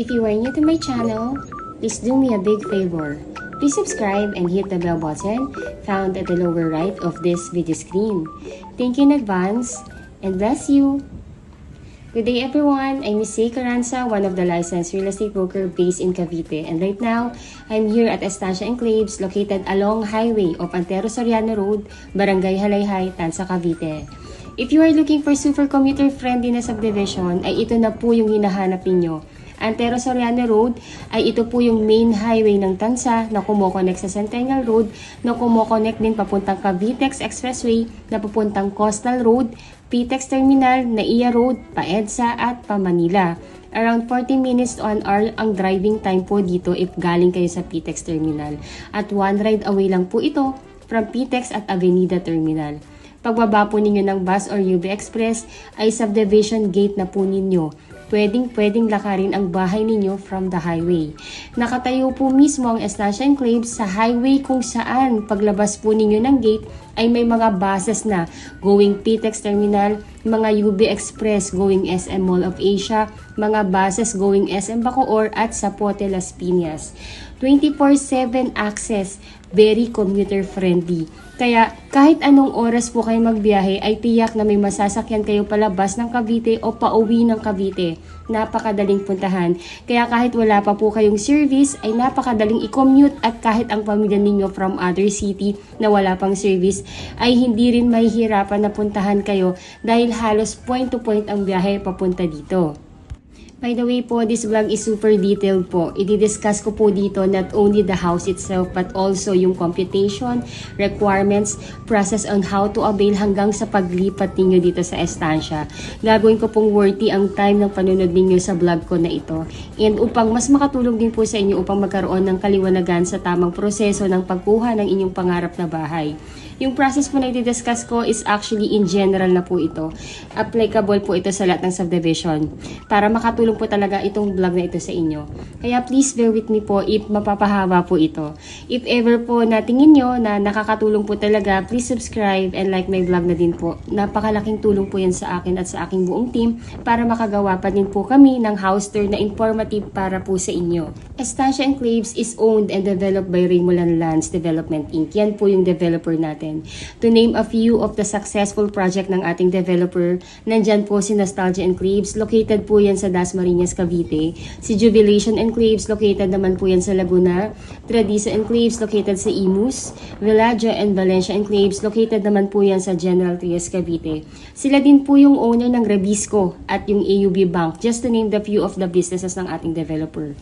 If you are new to my channel, please do me a big favor. Please subscribe and hit the bell button found at the lower right of this video screen. Thank you in advance and bless you! Good day everyone, I'm Miss C. Carranza, one of the licensed real estate broker based in Cavite. And right now, I'm here at Estancia Enclaves located along highway of Antero Soriano Road, Barangay Halayhay, Tanza, Cavite. If you are looking for super commuter friendly na subdivision, ay ito na po yung hinahanap ninyo. Antero Soriano Road ay ito po yung main highway ng Tanza na kumokonek sa Centennial Road, na kumokonek din papuntang Cavitex Expressway, na papuntang Coastal Road, PTEX Terminal, NAIA Road, pa-EDSA at pa-Manila. Around 40 minutes to an hour ang driving time po dito if galing kayo sa PTEX Terminal. At one ride away lang po ito from PTEX at Avenida Terminal. Pagbaba po ninyo ng bus or UB Express ay subdivision gate na po ninyo. Pwedeng lakarin ang bahay ninyo from the highway. Nakatayo po mismo ang Estancia Enclaves sa highway kung saan paglabas po ninyo ng gate ay may mga buses na going PTEX Terminal, mga UB Express going SM Mall of Asia, mga buses going SM Bacoor at Zapote Las Piñas. 24/7 access, very commuter friendly. Kaya kahit anong oras po kayo magbiyahe ay tiyak na may masasakyan kayo palabas ng Cavite o pauwi ng Cavite. Napakadaling puntahan. Kaya kahit wala pa po kayong service ay napakadaling i-commute, at kahit ang pamilya ninyo from other city na wala pang service ay hindi rin mahihirapan na puntahan kayo dahil halos point to point ang biyahe papunta dito. By the way po, this vlog is super detailed po. I-discuss ko po dito not only the house itself but also yung computation, requirements, process on how to avail hanggang sa paglipat ninyo dito sa estancia. Gagawin ko pong worthy ang time ng panunod ninyo sa vlog ko na ito. And upang mas makatulong din po sa inyo upang magkaroon ng kaliwanagan sa tamang proseso ng pagkuha ng inyong pangarap na bahay. Yung process po na i-discuss ko is actually in general na po ito. Applicable po ito sa lahat ng subdivision. Para makatulong po talaga itong vlog na ito sa inyo. Kaya please bear with me po if mapapahaba po ito. If ever po na tingin nyo na nakakatulong po talaga, please subscribe and like my vlog na din po. Napakalaking tulong po yan sa akin at sa aking buong team para makagawa pa din po kami ng house tour na informative para po sa inyo. Estancia Enclaves is owned and developed by Raymulan Lands Development Inc. Yan po yung developer natin. To name a few of the successful project ng ating developer, nandyan po si Nostalgia Enclaves, located po yan sa Dasmariñas, Cavite. Si Jubilation Enclaves, located naman po yan sa Laguna. Tradisa Enclaves, located sa Imus. Villaggio and Valencia Enclaves, located naman po yan sa General Trias, Cavite. Sila din po yung owner ng Rebisco at yung AUB Bank, just to name the few of the businesses ng ating developer.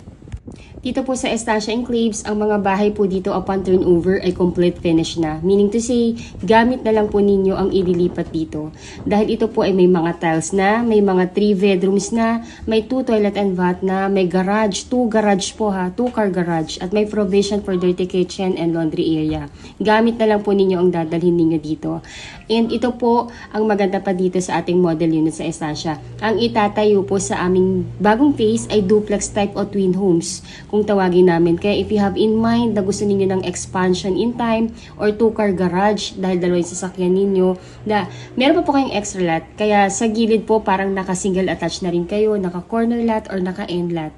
Dito po sa Estancia Enclaves, ang mga bahay po dito upon turnover ay complete finish na. Meaning to say, gamit na lang po ninyo ang ililipat dito. Dahil ito po ay may mga tiles na, may mga 3 bedrooms na, may 2 toilet and bath na, may garage, 2 garage po ha, 2 car garage, at may provision for dirty kitchen and laundry area. Gamit na lang po ninyo ang dadalhin ninyo dito. And ito po ang maganda pa dito sa ating model unit sa Estancia. Ang itatayo po sa aming bagong phase ay duplex type o twin homes kung tawagin namin. Kaya if you have in mind na gusto ninyo ng expansion in time or 2-car garage dahil dalawa yung sasakyan ninyo, na meron pa po kayong extra lot. Kaya sa gilid po parang naka-single attached na rin kayo, naka-corner lot or naka-end lot.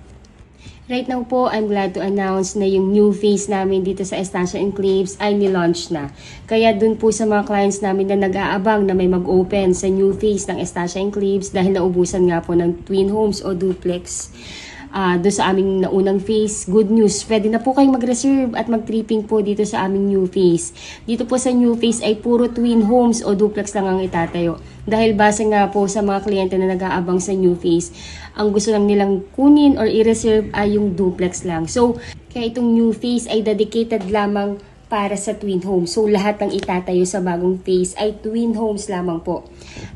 Right now po, I'm glad to announce na yung new phase namin dito sa Estancia Enclaves ay nilaunch na. Kaya dun po sa mga clients namin na nag-aabang na may mag-open sa new phase ng Estancia Enclaves dahil naubusan nga po ng twin homes o duplex. Doon sa aming naunang phase, good news, pwede na po kayong mag-reserve at mag-tripping po dito sa aming new phase. Dito po sa new phase ay puro twin homes o duplex lang ang itatayo. Dahil base nga po sa mga kliyente na nag-aabang sa new phase, ang gusto lang nilang kunin or i-reserve ay yung duplex lang. So, kaya itong new phase ay dedicated lamang para sa twin homes. So, lahat ng itatayo sa bagong phase ay twin homes lamang po.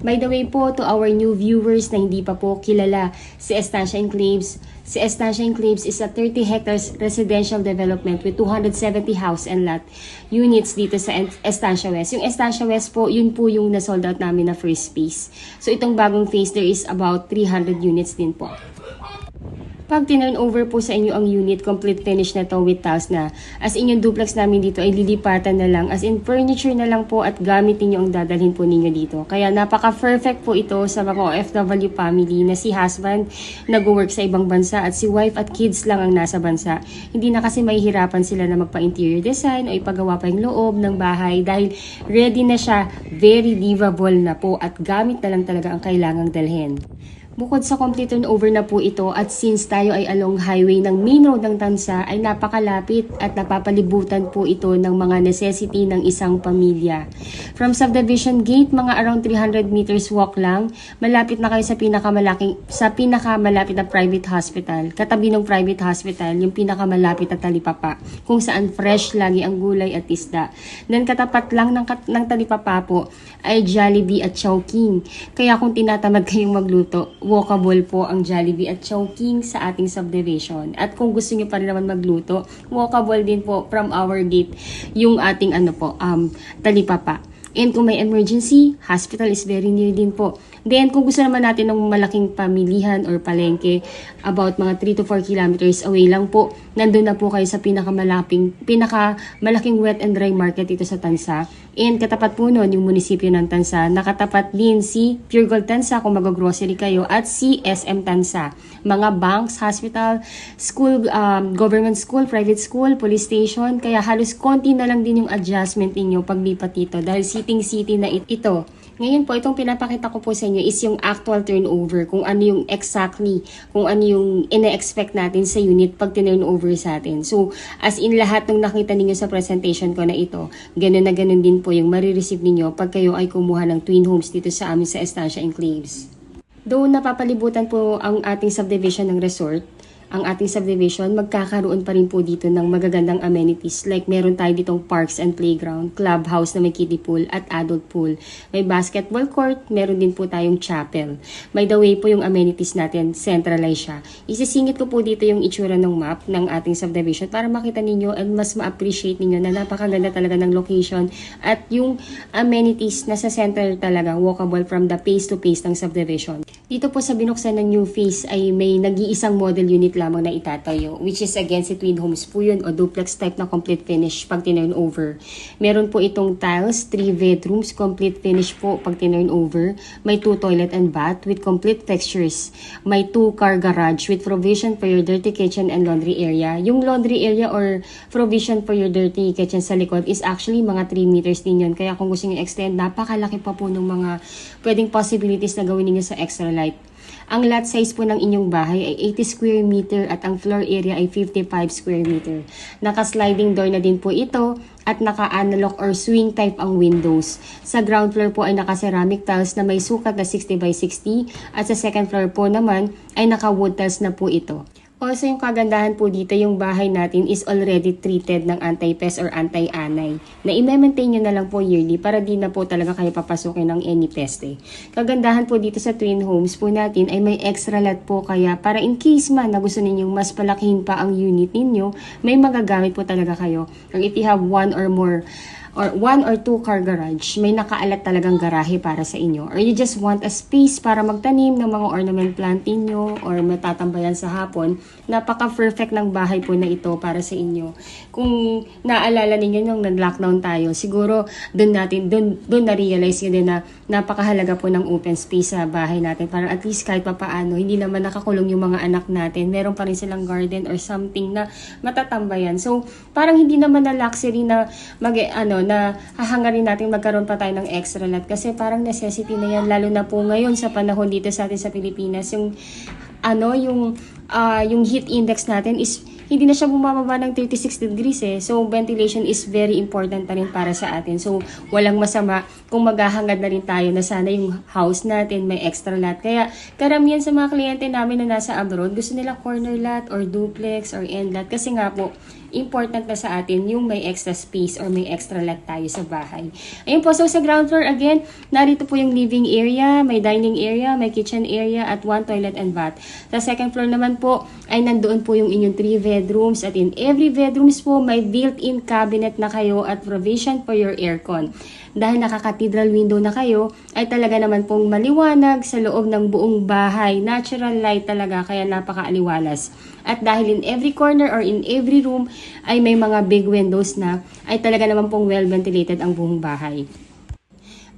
By the way po, to our new viewers na hindi pa po kilala si Estancia Enclaves, si Estancia Enclaves is a 30 hectares residential development with 270 house and lot units dito sa Estancia West. Yung Estancia West po, yun po yung nasold out namin na first phase. So, itong bagong phase, there is about 300 units din po. Pag tinurn over po sa inyo ang unit, complete finish na to with tiles na. As in yung duplex namin dito ay lilipatan na lang. As in furniture na lang po at gamit niyo ang dadalhin po ninyo dito. Kaya napaka-perfect po ito sa mga OFW family na si husband nag-work sa ibang bansa at si wife at kids lang ang nasa bansa. Hindi na kasi mahihirapan sila na magpa-interior design o ipagawa pa yung loob ng bahay dahil ready na siya, very livable na po at gamit na lang talaga ang kailangang dalhin. Bukod sa complete turnover na po ito at since tayo ay along highway ng main road ng Tansa ay napakalapit at napapalibutan po ito ng mga necessity ng isang pamilya. From subdivision gate, mga around 300 meters walk lang, malapit na kayo sa pinakamalapit na private hospital. Katabi ng private hospital, yung pinakamalapit na talipapa, kung saan fresh lagi ang gulay at isda. Then katapat lang ng talipapa po ay Jollibee at Chowking. Kaya kung tinatamad kayong magluto, walkable po ang Jollibee at Chowking sa ating subdivision. At kung gusto niyo pa rin naman magluto, walkable din po from our gate yung ating talipapa. And kung may emergency, hospital is very near din po. Then, kung gusto naman natin ng malaking pamilihan or palengke, about mga 3 to 4 kilometers away lang po, nandun na po kayo sa pinakamalaking wet and dry market dito sa Tansa. And katapat po nun, yung munisipyo ng Tansa, nakatapat din si Pure Gold Tansa kung mag-grocery kayo at si SM Tansa. Mga banks, hospital, school, government school, private school, police station, kaya halos konti na lang din yung adjustment ninyo paglipat dito dahil city na ito. Ngayon po, itong pinapakita ko po sa inyo is yung actual turnover, kung ano yung kung ano yung ina-expect natin sa unit pag turnover sa atin. So, as in lahat ng nakita ninyo sa presentation ko na ito, ganun na ganun din po yung marireceive ninyo pag kayo ay kumuha ng twin homes dito sa amin sa Estancia Enclaves. Though napapalibutan po ang ating subdivision ng resort, ang ating subdivision, magkakaroon pa rin po dito ng magagandang amenities. Like meron tayo ditong parks and playground, clubhouse na may kiddie pool at adult pool. May basketball court, meron din po tayong chapel. By the way po yung amenities natin, centralized siya. Isisingit ko po dito yung itsura ng map ng ating subdivision para makita ninyo and mas ma-appreciate ninyo na napakaganda talaga ng location at yung amenities na sa center talaga, walkable from the phase to phase ng subdivision. Dito po sa binuksan ng new phase ay may nag-iisang model unit lamang na itatayo, which is again si twin homes po yun o duplex type na complete finish pag tinurn over. Meron po itong tiles, 3 bedrooms, complete finish po pag tinurn over. May 2 toilet and bath with complete textures. May 2 car garage with provision for your dirty kitchen and laundry area. Yung laundry area or provision for your dirty kitchen sa likod is actually mga 3 meters din yun. Kaya kung gusto nyo extend, napakalaki pa po ng mga pwedeng possibilities na gawin niyo sa extra light. Ang lot size po ng inyong bahay ay 80 square meter at ang floor area ay 55 square meter. Naka-sliding door na din po ito at naka-analog or swing type ang windows. Sa ground floor po ay naka-ceramic tiles na may sukat na 60 by 60 at sa second floor po naman ay naka-wood tiles na po ito. Also, yung kagandahan po dito, yung bahay natin is already treated ng anti-pest or anti-anay. Na i-maintain nyo na lang po yearly para di na po talaga kayo papasukin ng any pest eh. Kagandahan po dito sa twin homes po natin ay may extra lot po kaya para in case man na gusto ninyong mas palakihin pa ang unit ninyo, may magagamit po talaga kayo. Or if you have one or 1 or 2 car garage, may nakaalat talagang garahe para sa inyo. Or you just want a space para magtanim ng mga ornament plant ninyo or matatambayan sa hapon, napaka-perfect ng bahay po na ito para sa inyo. Kung naalala ninyo nung nag-lockdown tayo, siguro doon na-realize nyo din na napakahalaga po ng open space sa bahay natin. Para at least kahit papaano, hindi naman nakakulong yung mga anak natin. Meron pa rin silang garden or something na matatambayan. So, parang hindi naman na luxury na na hahangarin natin magkaroon pa tayo ng extra lot kasi parang necessity na yan lalo na po ngayon sa panahon dito sa atin sa Pilipinas yung heat index natin is hindi na siya bumababa ng 36 degrees eh. So, ventilation is very important na rin para sa atin. So, walang masama kung maghahangad na rin tayo na sana yung house natin may extra lot. Kaya, karamihan sa mga kliyente namin na nasa abroad, gusto nila corner lot or duplex or end lot. Kasi nga po, important na sa atin yung may extra space or may extra lot tayo sa bahay. Ayun po, so sa ground floor, again, narito po yung living area, may dining area, may kitchen area, at 1 toilet and bath. Sa second floor naman po, ay nandoon po yung inyong 3 bedrooms, at in every bedrooms po, may built-in cabinet na kayo at provision for your aircon. dahil nakaka-cathedral window na kayo, ay talaga naman pong maliwanag sa loob ng buong bahay. Natural light talaga, kaya napaka-aliwalas. At dahil in every corner or in every room ay may mga big windows na, ay talaga naman pong well-ventilated ang buong bahay.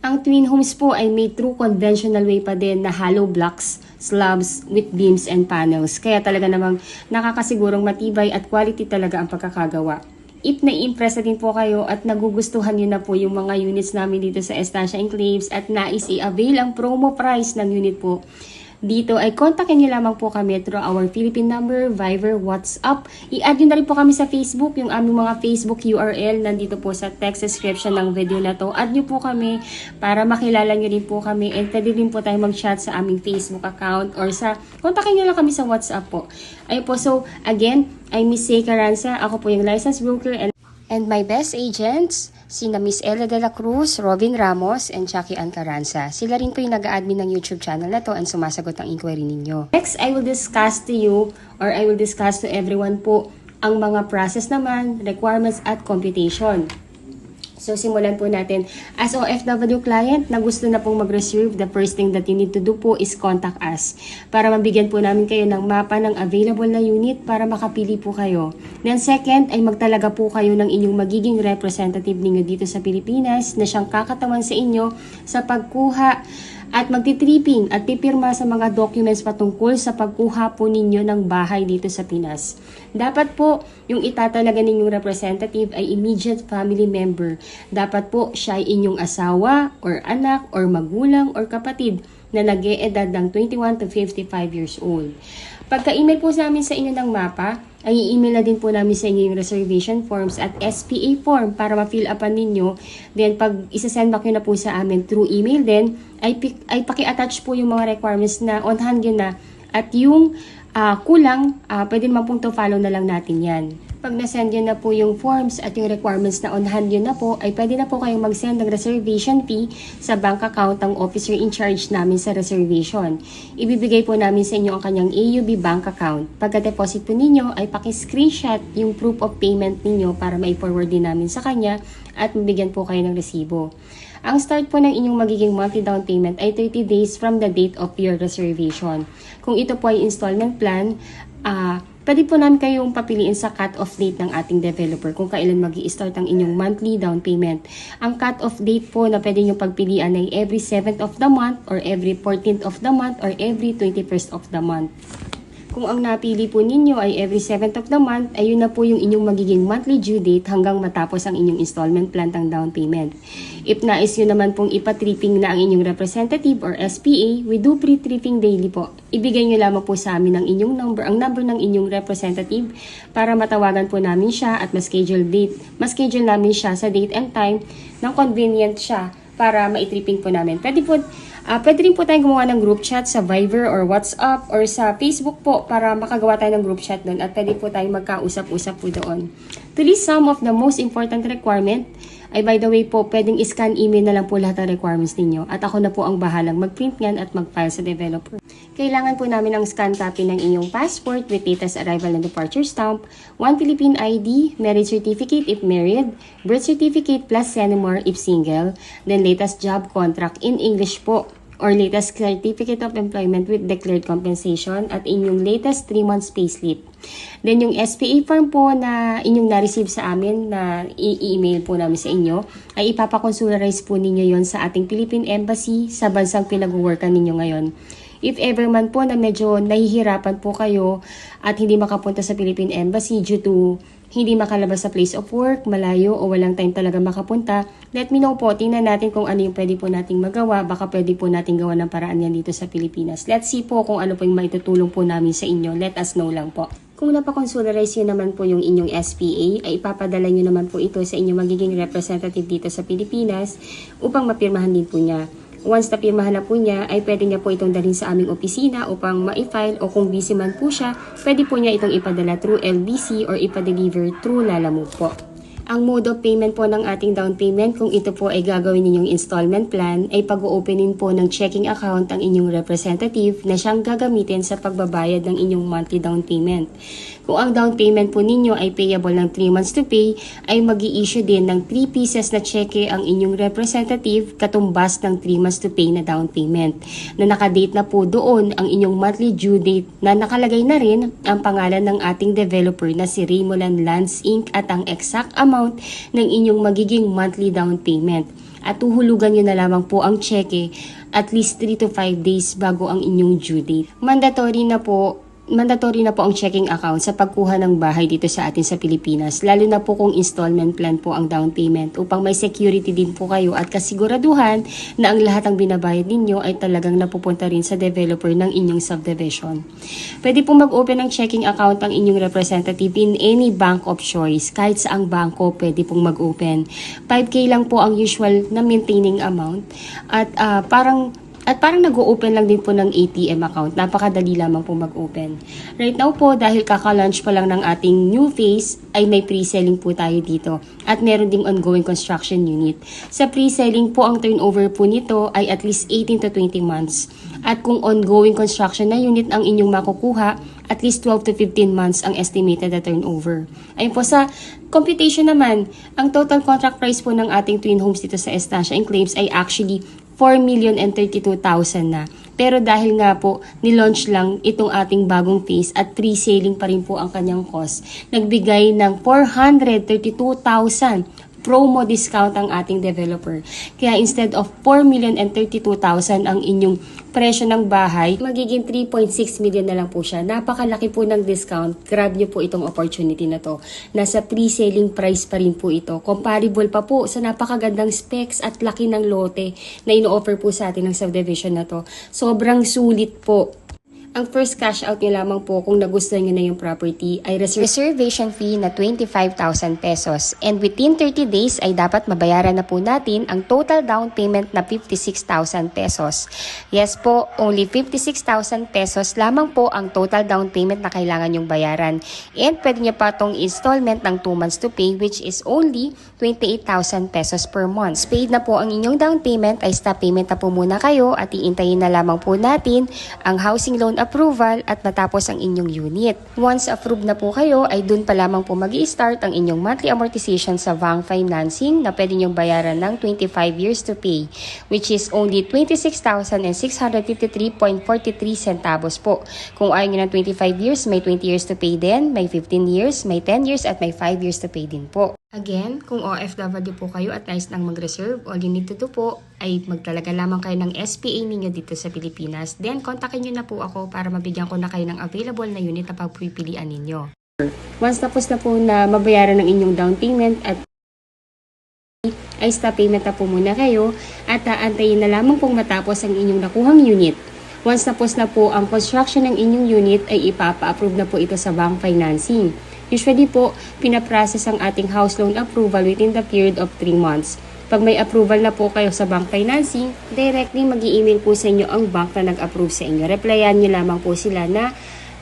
Ang twin homes po ay made through conventional way pa din na hollow blocks, slabs with beams and panels. Kaya talaga namang nakakasigurong matibay at quality talaga ang pagkakagawa. If na-impress na din po kayo at nagugustuhan nyo na po yung mga units namin dito sa Estancia Enclaves at nais i-avail ang promo price ng unit po, dito ay kontakin nyo lamang po kami through our Philippine number, Viber, WhatsApp. I-add nyo na rin po kami sa Facebook, yung aming mga Facebook URL nandito po sa text description ng video na to. Add nyo po kami para makilala nyo rin po kami, and pwede rin po tayo mag-chat sa aming Facebook account or sa, kontakin nyo lang kami sa WhatsApp po. Ayun po, so again, I'm Miss Zay Caranza. Ako po yung licensed broker and my best agents, sina Miss Ella de la Cruz, Robin Ramos, and Jackie Ann Caranza. Sila rin po yung nag-admin ng YouTube channel na to and sumasagot ng inquiry ninyo. Next, I will discuss to you or I will discuss to everyone po ang mga process naman, requirements at computation. So, simulan po natin. As OFW client na gusto na pong mag-reserve, the first thing that you need to do po is contact us para mabigyan po namin kayo ng mapa ng available na unit para makapili po kayo. Then second, ay magtalaga po kayo ng inyong magiging representative ninyo dito sa Pilipinas na siyang kakatawan sa inyo sa pagkuha at magtitripping at pipirma sa mga documents patungkol sa pagkuha po ninyo ng bahay dito sa Pinas. Dapat po, yung itatalaga ninyong representative ay immediate family member. Dapat po, siya ay inyong asawa, or anak, or magulang, or kapatid na nag-e-edad ng 21 to 55 years old. Pagka-email po sa amin sa inyo ng mapa, ay i-email na din po namin sa inyo yung reservation forms at SPA form para ma-fill upan ninyo. Then, pag isa-send back nyo na po sa amin through email din, ay paki-attach po yung mga requirements na on hand yun na. At yung kulang, pwede naman pong to-follow na lang natin yan. Pag na-send yun na po yung forms at yung requirements na on hand yun na po, ay pwede na po kayong mag-send ng reservation fee sa bank account ng officer in charge namin sa reservation. Ibibigay po namin sa inyo ang kanyang AUB bank account. Pagka-deposit po ninyo, ay paki-screenshot yung proof of payment ninyo para ma-forward din namin sa kanya at mabigyan po kayo ng resibo. Ang start po ng inyong magiging monthly down payment ay 30 days from the date of your reservation. Kung ito po ay installment plan, pwede po namin kayong papiliin sa cut-off date ng ating developer kung kailan mag-i-start ang inyong monthly down payment. Ang cut-off date po na pwede nyo pagpilian ay every 7th of the month or every 14th of the month or every 21st of the month. Kung ang napili po ninyo ay every 7th of the month, ay yun na po yung inyong magiging monthly due date hanggang matapos ang inyong installment plan ng down payment. If nais nyo naman pong ipatripping na ang inyong representative or SPA, we do pre-tripping daily po. Ibigay nyo lamang po sa amin ang inyong number, ang number ng inyong representative para matawagan po namin siya at ma-schedule namin siya sa date and time ng convenient siya para ma-tripping po namin. Pwede rin po tayong gumawa ng group chat sa Viber or WhatsApp or sa Facebook po para makagawa tayo ng group chat doon at pwede po tayong magkausap-usap po doon. To list some of the most important requirement, ay by the way po, pwedeng scan email na lang po lahat ng requirements ninyo at ako na po ang bahalang mag-print yan at mag-file sa developer. Kailangan po namin ng scan copy ng inyong passport with latest arrival and departure stamp, 1 Philippine ID, marriage certificate if married, birth certificate plus CENIMOR if single, then latest job contract in English po, or latest certificate of employment with declared compensation at inyong latest 3 months payslip. Then yung SPA form po na inyong na-receive sa amin na i-email po namin sa inyo, ay ipapakonsularize po ninyo yon sa ating Philippine Embassy sa bansang pinag-workan ninyo ngayon. If ever man po na medyo nahihirapan po kayo at hindi makapunta sa Philippine Embassy due to hindi makalabas sa place of work, malayo o walang time talaga makapunta, let me know po. Tingnan natin kung ano yung pwede po nating magawa. Baka pwede po nating gawa ng paraan yan dito sa Pilipinas. Let's see po kung ano po yung maitutulong po namin sa inyo. Let us know lang po. Kung napakonsularize nyo naman po yung inyong SPA, ay ipapadala nyo naman po ito sa inyong magiging representative dito sa Pilipinas upang mapirmahan din po niya. Once na pirmahan na po niya, ay pwede niya po itong dalhin sa aming opisina upang ma-file o kung busy man po siya, pwede po niya itong ipadala through LBC or ipa-deliver through Lalamove po. Ang mode of payment po ng ating down payment, kung ito po ay gagawin ninyong installment plan, ay pag-o-openin po ng checking account ang inyong representative na siyang gagamitin sa pagbabayad ng inyong monthly down payment. Kung ang down payment po ninyo ay payable ng 3 months to pay, ay mag-i-issue din ng 3 pieces na cheque ang inyong representative katumbas ng 3 months to pay na down payment. Na nakadate na po doon ang inyong monthly due date na nakalagay na rin ang pangalan ng ating developer na si Raymoland Lands Inc. at ang exact amount ng inyong magiging monthly down payment. At tuhulugan nyo na lamang po ang cheque at least 3 to 5 days bago ang inyong due date. Mandatory na po ang checking account sa pagkuha ng bahay dito sa atin sa Pilipinas, lalo na po kung installment plan po ang down payment upang may security din po kayo at kasiguraduhan na ang lahat ng binabayad ninyo ay talagang napupunta rin sa developer ng inyong subdivision. Pwede po mag-open ng checking account ang inyong representative in any bank of choice. Kahit saang bangko pwede pong mag-open. 5K lang po ang usual na maintaining amount at parang nag-o-open lang din po ng ATM account. Napakadali lamang po mag-open. Right now po, dahil kaka-launch pa lang ng ating new phase, ay may pre-selling po tayo dito. At meron ding ongoing construction unit. Sa pre-selling po, ang turnover po nito ay at least 18 to 20 months. At kung ongoing construction na unit ang inyong makukuha, at least 12 to 15 months ang estimated na turnover. Ayun po, sa computation naman, ang total contract price po ng ating twin homes dito sa Estancia Enclaves ay actually 4,032,000 na. Pero dahil nga po, nilaunch lang itong ating bagong phase at pre-selling pa rin po ang kanyang cost, nagbigay ng 432,000 promo discount ang ating developer. Kaya instead of 4,032,000 ang inyong presyo ng bahay, magiging 3.6 million na lang po siya. Napakalaki po ng discount. Grab nyo po itong opportunity na to. Nasa pre-selling price pa rin po ito. Comparable pa po sa napakagandang specs at laki ng lote na ino-offer po sa atin ng subdivision na to. Sobrang sulit po. Ang first cash out nyo lamang po kung nagustuhan nyo na yung property ay reservation fee na 25,000 pesos. And within 30 days ay dapat mabayaran na po natin ang total down payment na 56,000 pesos. Yes po, only 56,000 pesos lamang po ang total down payment na kailangan yung bayaran. And pwede nyo pa itong installment ng 2 months to pay which is only 28,000 pesos per month. Paid na po ang inyong down payment ay stop payment na po muna kayo at iintayin na lamang po natin ang housing loan approval at matapos ang inyong unit. Once approved na po kayo, ay dun pa lamang po mag-i-start ang inyong monthly amortization sa bank financing na pwede nyong bayaran ng 25 years to pay, which is only 26,653.43 centavos po. Kung ayaw nyo ng 25 years, may 20 years to pay din, may 15 years, may 10 years at may 5 years to pay din po. Again, kung OFW po kayo at nais nang mag-reserve, all you need to do po ay magtalaga lamang kayo ng SPA ninyo dito sa Pilipinas. Then, kontakin nyo na po ako para mabigyan ko na kayo ng available na unit na pagpipilian ninyo. Once tapos na po na mabayaran ng inyong down payment at ay stop payment na po muna kayo at aantayin na lamang pong matapos ang inyong nakuhang unit. Once tapos na po ang construction ng inyong unit ay ipapa-approve na po ito sa bank financing. Usually po, pinaprocess ang ating house loan approval within the period of 3 months. Pag may approval na po kayo sa bank financing, directly mag-i-email po sa inyo ang bank na nag-approve sa inyo. Replyan nyo lamang po sila na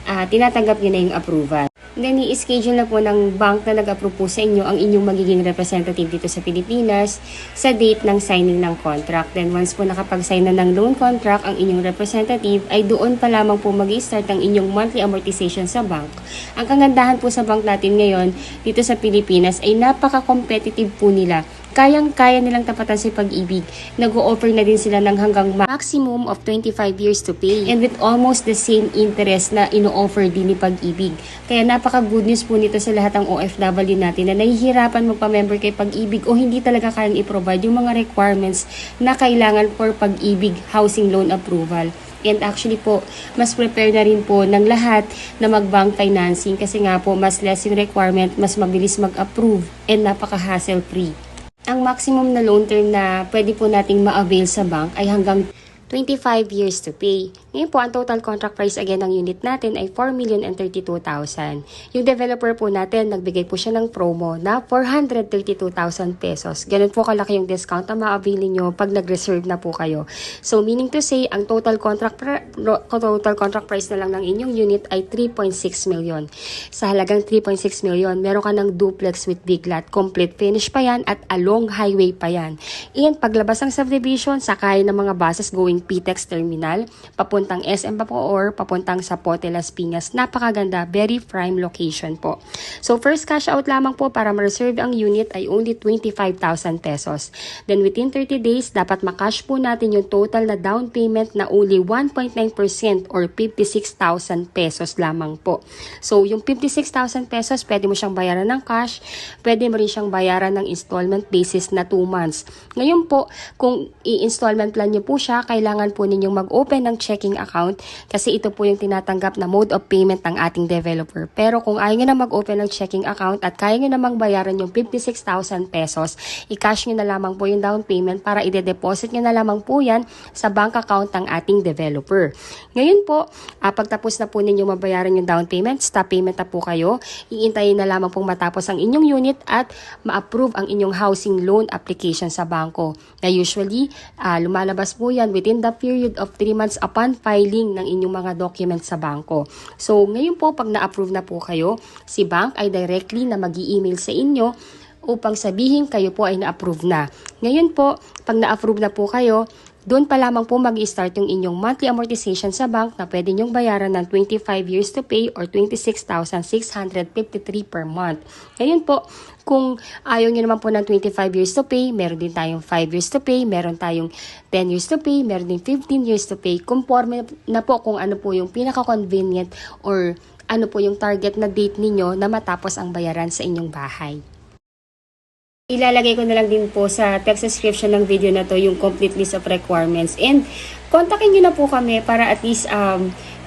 tinatanggap nyo na yung approval. Then, i-schedule na po ng bank na nag-approve po sa inyo ang inyong magiging representative dito sa Pilipinas sa date ng signing ng contract. Then, once po nakapag-sign na ng loan contract ang inyong representative, ay doon pa lamang po mag-i-start ang inyong monthly amortization sa bank. Ang kagandahan po sa bank natin ngayon dito sa Pilipinas ay napaka-competitive po nila. Kayang-kaya nilang tapatan si Pag-ibig. Nag-o-offer na din sila ng hanggang maximum of 25 years to pay. And with almost the same interest na ino-offer din ni Pag-ibig. Kaya napaka-good news po nito sa lahat ng OFW natin na nahihirapan magpa-member kay Pag-ibig o hindi talaga kayang i-provide yung mga requirements na kailangan for Pag-ibig housing loan approval. And actually po, mas prepare na rin po ng lahat na mag-bank financing kasi nga po mas less yung requirement, mas mabilis mag-approve and napaka-hassle free. Ang maximum na loan term na pwede po nating ma-avail sa bank ay hanggang 25 years to pay. Ngayon po, ang total contract price again ng unit natin ay 4,032,000. Yung developer po natin, nagbigay po siya ng promo na 432,000 pesos. Ganun po kalaki yung discount na ma-avail nyo pag nag-reserve na po kayo. So, meaning to say, ang total contract price na lang ng inyong unit ay 3.6 million. Sa halagang 3.6 million, meron ka ng duplex with big lot. Complete finish pa yan at along highway pa yan. And paglabas ng subdivision, sakay ng mga buses going PTEX Terminal, papunta papuntang SM pa po or papuntang sa Pote Las Piñas. Napakaganda, very prime location po. So first cash out lamang po para ma-reserve ang unit ay only 25,000 pesos. Then within 30 days, dapat makash po natin yung total na down payment na only 1.9% or 56,000 pesos lamang po. So yung 56,000 pesos, pwede mo siyang bayaran ng cash, pwede mo rin siyang bayaran ng installment basis na 2 months. Ngayon po, kung i-installment plan nyo po siya, kailangan po ninyong mag-open ng checking account kasi ito po yung tinatanggap na mode of payment ng ating developer. Pero kung ayaw nyo na mag-open ng checking account at kaya nyo namang bayaran yung 56,000 pesos, i-cash nyo na lamang po yung down payment para ide-deposit nyo na lamang po yan sa bank account ng ating developer. Ngayon po, pagtapos na po ninyo mabayaran yung down payment, stop payment na po kayo, iintayin na lamang pong matapos ang inyong unit at ma-approve ang inyong housing loan application sa bangko. Na usually, lumalabas po yan within the period of 3 months upon filing ng inyong mga documents sa bangko. So, ngayon po, pag na-approve na po kayo, si bank ay directly na mag-i-email sa inyo upang sabihin kayo po ay na-approve na. Ngayon po, pag na-approve na po kayo, doon pa lamang po mag-start yung inyong monthly amortization sa bank na pwede nyong bayaran ng 25 years to pay or 26,653 per month. Ngayon po, kung ayaw nyo naman po ng 25 years to pay, meron din tayong 5 years to pay, meron tayong 10 years to pay, meron din 15 years to pay. Conforme na po kung ano po yung pinaka-convenient or ano po yung target na date ninyo na matapos ang bayaran sa inyong bahay. Ilalagay ko na lang din po sa text description ng video na to yung complete list of requirements. And kontakin nyo na po kami para at least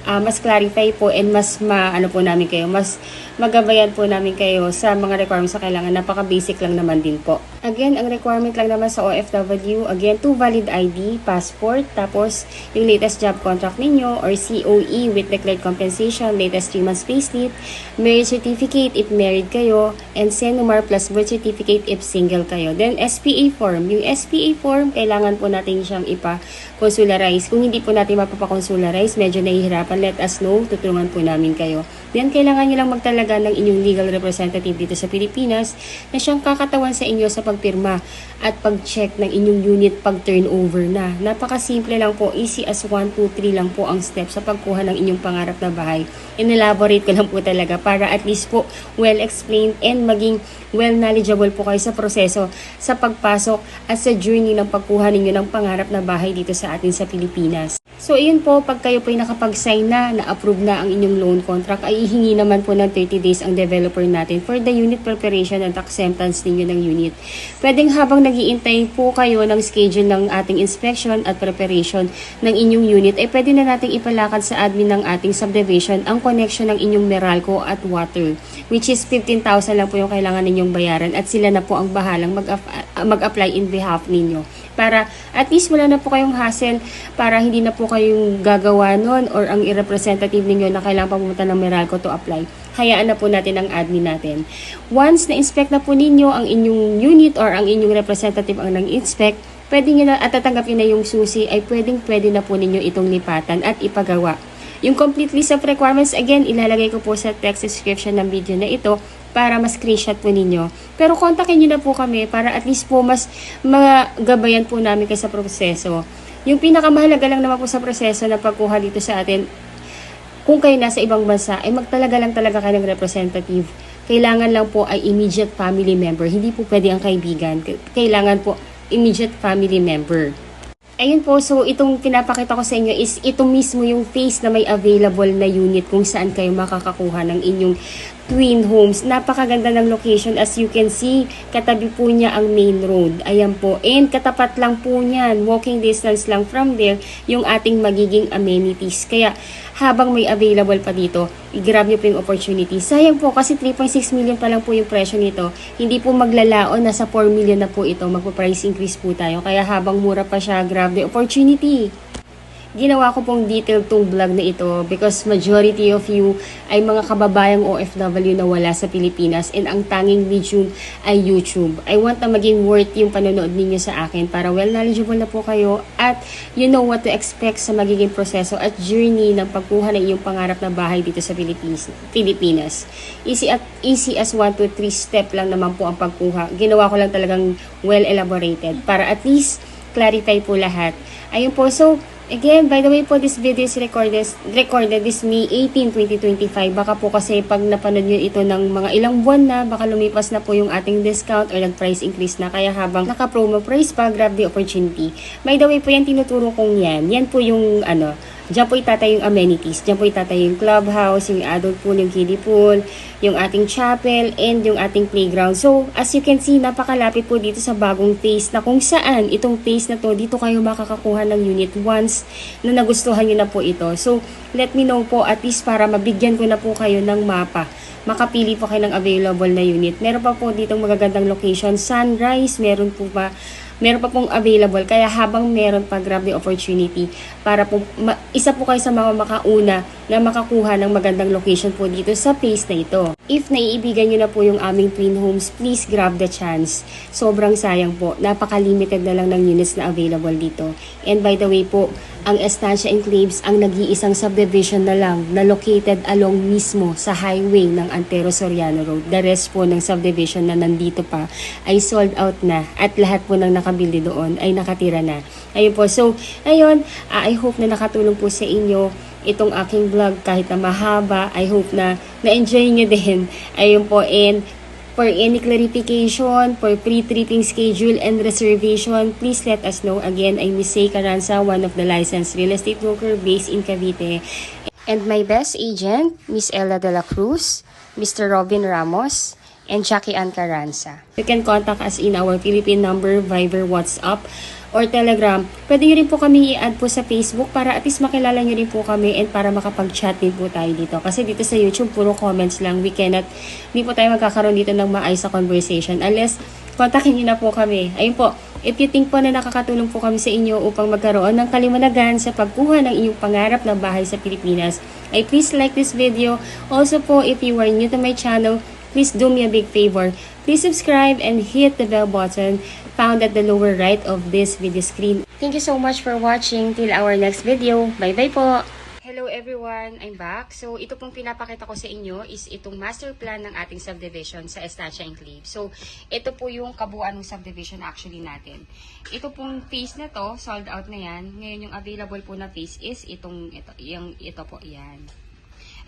mas clarify po and mas ano po namin kayo, mas magabayan po namin kayo sa mga requirements na kailangan. Napaka-basic lang naman din po. Again, ang requirement lang naman sa OFW, again, 2 valid ID, passport, tapos yung latest job contract ninyo or COE with declared compensation, latest 3 months payslip, marriage certificate if married kayo, and SENUMAR plus birth certificate if single kayo. Then, SPA form. Yung SPA form, kailangan po natin siyang ipa-consularize. Kung hindi po natin mapapakonsularize, medyo nahihirapan, let us know, tutulungan po namin kayo. Then, kailangan nyo lang magtalaga ng inyong legal representative dito sa Pilipinas na siyang kakatawan sa inyo sa pagpirma at pag-check ng inyong unit pag turnover na. Napakasimple lang po, easy as 1, 2, 3 lang po ang step sa pagkuha ng inyong pangarap na bahay. In-elaborate ko lang po talaga para at least po well-explained and maging well-knowledgeable po kayo sa proseso sa pagpasok at sa journey ng pagkuha ninyo ng pangarap na bahay dito sa atin sa Pilipinas. So, ayun po, pag kayo po ay nakapag-sign na-approve na ang inyong loan contract, ay ihingi naman po ng 30 days ang developer natin for the unit preparation and acceptance ninyo ng unit. Pwedeng habang nag-iintay po kayo ng schedule ng ating inspection at preparation ng inyong unit, ay pwede na nating ipalakad sa admin ng ating subdivision ang connection ng inyong Meralco at water, which is 15,000 lang po yung kailangan ninyong bayaran at sila na po ang bahalang mag-apply in behalf ninyo. Para at least wala na po kayong hassle, para hindi na po kayong gagawa nun or ang i-representative ninyo na kailangan pa pumunta ng Meralco to apply. Hayaan na po natin ang admin natin. Once na-inspect na po ninyo ang inyong unit or ang inyong representative ang nang-inspect, pwede nyo na at tatanggapin na yung susi, ay pwede na po ninyo itong lipatan at ipagawa. Yung complete list of requirements, again, ilalagay ko po sa text description ng video na ito para mas screenshot po ninyo. Pero kontakin nyo na po kami para at least po mas magabayan po namin kayo sa proseso. Yung pinakamahalaga lang naman po sa proseso na pagkuha dito sa atin, kung kayo nasa ibang bansa, ay magtalaga lang talaga kayo ng representative. Kailangan lang po ay immediate family member. Hindi po pwede ang kaibigan. Kailangan po immediate family member. Ayun po, so itong pinapakita ko sa inyo is ito mismo yung phase na may available na unit kung saan kayo makakakuha ng inyong twin homes. Napakaganda ng location, as you can see, katabi po niya ang main road. Ayan po, and katapat lang po niyan, walking distance lang from there, yung ating magiging amenities. Kaya habang may available pa dito, i-grab nyo po yung opportunity. Sayang po kasi 3.6 million pa lang po yung presyo nito. Hindi po maglalaon, nasa 4 million na po ito. Magpo-price increase po tayo. Kaya habang mura pa siya, grab the opportunity. Ginawa ko pong detailed tong vlog na ito because majority of you ay mga kababayang OFW na wala sa Pilipinas and ang tanging medium ay YouTube. I want na maging worth yung panonood ninyo sa akin para well knowledgeable na po kayo at you know what to expect sa magiging proseso at journey ng pagkuha ng iyong pangarap na bahay dito sa Pilipinas. Easy as 1, 2, 3 step lang naman po ang pagkuha. Ginawa ko lang talagang well elaborated para at least clarify po lahat. Ayun po, so Again, by the way po, this video is recorded this May 18, 2025. Baka po kasi pag napanood nyo ito ng mga ilang buwan na, baka lumipas na po yung ating discount or nag-price increase na. Kaya habang naka-promo price pa, grab the opportunity. By the way po, yan tinuturo kong yan. Yan po yung diyan po itatay yung amenities. Diyan po itatay yung clubhouse, yung adult pool, yung kiddie pool, yung ating chapel, and yung ating playground. So, as you can see, napakalapit po dito sa bagong phase na kung saan itong phase na to, dito kayo makakakuha ng unit once na nagustuhan nyo na po ito. So, let me know po at least para mabigyan ko na po kayo ng mapa. Makapili po kayo ng available na unit. Meron pa po ditong magagandang location. Sunrise, meron pa pong available. Kaya habang meron pa, grab the opportunity para po, isa po kayo sa mga makauna na makakuha ng magandang location po dito sa phase na ito. If naiibigan nyo na po yung aming twin homes, please grab the chance. Sobrang sayang po. Napaka-limited na lang ng units na available dito. And by the way po, ang Estancia Enclaves ang nag-iisang subdivision na lang na located along mismo sa highway ng Antero Soriano Road. The rest po ng subdivision na nandito pa ay sold out na at lahat po ng nakabili doon ay nakatira na. Ayun po. So, ayun, I hope na nakatulong po sa inyo itong aking vlog kahit na mahaba. I hope na na-enjoy nyo din. Ayun po. And for any clarification, for pre-tripping schedule and reservation, please let us know. Again, I'm Miss Say Caranza, one of the licensed real estate broker based in Cavite. And my best agent, Miss Ella de la Cruz, Mr. Robin Ramos, and Jackie Ann Caranza. You can contact us in our Philippine number, Viber, WhatsApp, or Telegram. Pwede nyo rin po kami i-add po sa Facebook para at least makilala nyo rin po kami and para makapag-chat din po tayo dito. Kasi dito sa YouTube, puro comments lang. Hindi po tayo magkakaroon dito ng maayos sa conversation unless kontakin nyo na po kami. Ayun po, if you think po na nakakatulong po kami sa inyo upang magkaroon ng kaliwanagan sa pagkuha ng inyong pangarap na bahay sa Pilipinas, ay please like this video. Also po, if you are new to my channel, please do me a big favor. Please subscribe and hit the bell button found at the lower right of this video screen. Thank you so much for watching. Till our next video. Bye-bye po! Hello everyone! I'm back. So, ito pong pinapakita ko sa inyo is itong master plan ng ating subdivision sa Estancia Enclave. So, ito po yung kabuuan ng subdivision actually natin. Ito pong phase na to, sold out na yan. Ngayon yung available po na phase is ito po, yan.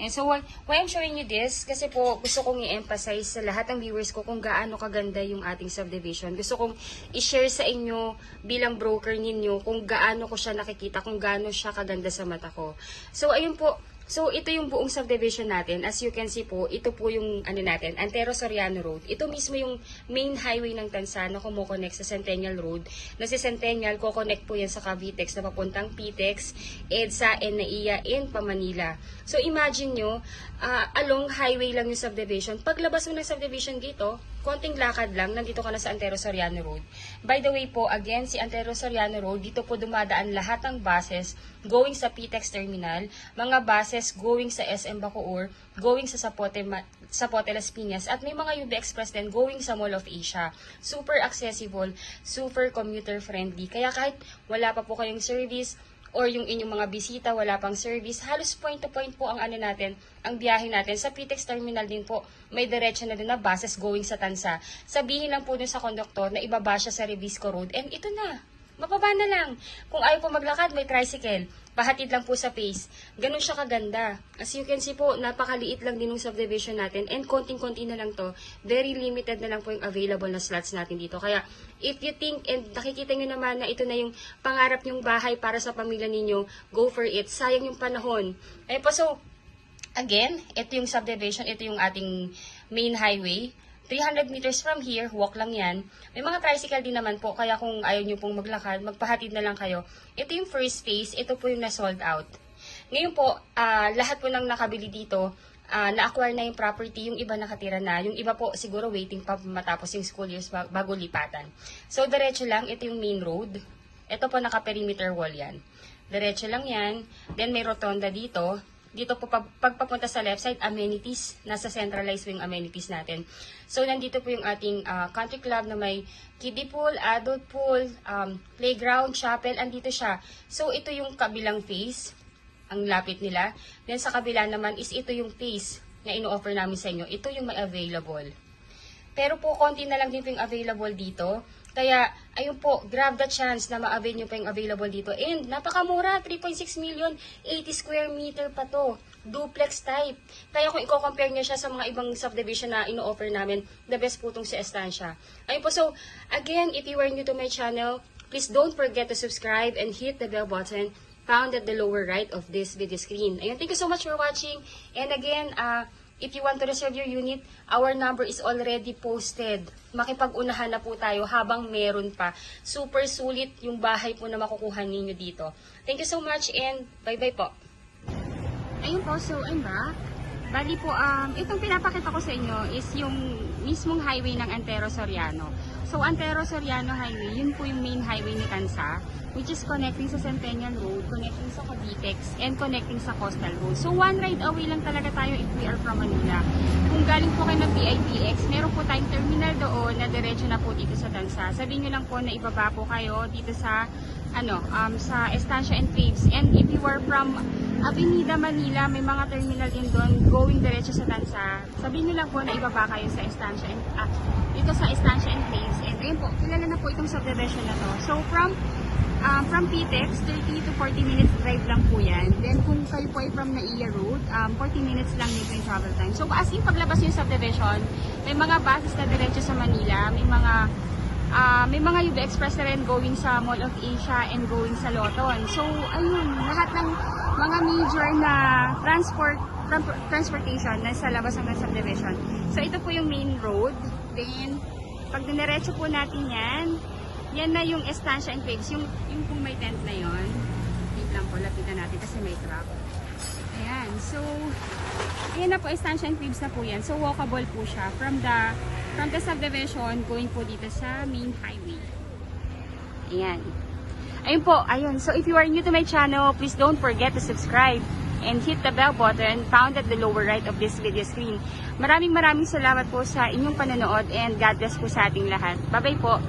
And so, why I'm showing you this, kasi po gusto kong i-emphasize sa lahat ng viewers ko kung gaano kaganda yung ating subdivision. Gusto kong i-share sa inyo bilang broker ninyo kung gaano ko siya nakikita, kung gaano siya kaganda sa mata ko. So, ayun po. So, ito yung buong subdivision natin. As you can see po, ito po yung natin, Antero Soriano Road. Ito mismo yung main highway ng Tansa na kumukonect sa Centennial Road. Na si Centennial, kukonect po yan sa Cavitex na papuntang Pitex, EDSA, NAIA, and Pamanila. So, imagine nyo, along highway lang yung subdivision. Paglabas mo ng subdivision dito, konting lakad lang, nandito ka na sa Antero Soriano Road. By the way po, again, si Antero Soriano Road, dito po dumadaan lahat ng buses going sa Pitex Terminal, mga buses going sa SM Bacoor, going sa Zapote Las Piñas, at may mga UB Express din going sa Mall of Asia. Super accessible, super commuter friendly. Kaya kahit wala pa po kayong service, or yung inyong mga bisita, wala pang service, halos point to point po ang natin, ang biyahe natin. Sa Pitex Terminal din po, may diretso na din na buses going sa Tansa. Sabihin lang po dun sa konduktor na ibaba siya sa Revisco Road, and ito na, mababa na lang. Kung ayaw po maglakad, may tricycle. Pahatid lang po sa pace. Ganun siya kaganda. As you can see po, napakaliit lang din yung subdivision natin. And konting-konti na lang to. Very limited na lang po yung available na slots natin dito. Kaya, if you think, and nakikita nyo naman na ito na yung pangarap nyong bahay para sa pamilya ninyo, go for it. Sayang yung panahon. Ayun po, so, again, ito yung subdivision. Ito yung ating main highway. 300 meters from here, walk lang yan. May mga tricycle din naman po, kaya kung ayaw nyo pong maglakad, magpahatid na lang kayo. Ito yung first phase, ito po yung na-sold out. Ngayon po, lahat po ng nakabili dito, na-acquire na yung property, yung iba nakatira na, yung iba po siguro waiting pa matapos yung school years bago lipatan. So, diretso lang, ito yung main road. Ito po naka-perimeter wall yan. Diretso lang yan. Then may rotonda dito. Dito po, pagpapunta sa left side, amenities. Nasa centralized yung amenities natin. So, nandito po yung ating country club na may kiddie pool, adult pool, playground, chapel. Andito siya. So, ito yung kabilang phase. Ang lapit nila. Then, sa kabila naman is ito yung phase na ino-offer namin sa inyo. Ito yung may available. Pero po, konti na lang din po yung available dito. Kaya, ayun po, grab the chance na ma-avail nyo pa yung available dito. And, napakamura, 3.6 million, 80 square meter pa to. Duplex type. Kaya kung i-compare nyo siya sa mga ibang subdivision na ino-offer namin, the best po itong si Estancia. Ayun po, so, again, if you are new to my channel, please don't forget to subscribe and hit the bell button found at the lower right of this video screen. Ayun, thank you so much for watching. And again, if you want to reserve your unit, our number is already posted. Makipag-unahan na po tayo habang meron pa. Super sulit yung bahay po na makukuha ninyo dito. Thank you so much and bye-bye po. Ayun po, so I'm back. Bali po, itong pinapakita ko sa inyo is yung mismong highway ng Antero Soriano. So, Antero Soriano Highway, yun po yung main highway ni Tansa, which is connecting sa Centennial Road, connecting sa Cavitex, and connecting sa Coastal Road. So, one ride away lang talaga tayo if we are from Manila. Kung galing po kayo ng PITX, meron po tayong terminal doon na diretso na po dito sa Tansa. Sabihin nyo lang po na ibaba po kayo dito sa sa Estancia and Faves. And if you are from Avenida Manila, may mga terminal din doon going diretso sa Tansa. Sabihin nyo lang po na ibaba kayo sa Estancia and dito sa Estancia and Faves. And ayun po, kilala na po itong subdivision na to. So from PTEX, 30 to 40 minutes drive lang po yan. Then kung kayo po ay from Naiya Road, 40 minutes lang dito yung travel time. So as in paglabas yung subdivision, may mga buses na diretso sa Manila, may mga UB Express na rin going sa Mall of Asia and going sa Loton. So ayun, lahat ng mga major na transportation na sa labas ng subdivision. So ito po yung main road. Then pag diniretso po natin yan na yung Estancia and Faves, yung kung may tent na yon. Wait lang po, lapitan natin kasi may truck. Ayan, so ayan na po, Estancia and Faves na po yan. So walkable po siya from the subdivision going po dito sa main highway. Ayan. Ayun po, ayun. So if you are new to my channel, please don't forget to subscribe and hit the bell button found at the lower right of this video screen. Maraming salamat po sa inyong panonood and God bless po sa ating lahat. Bye-bye po.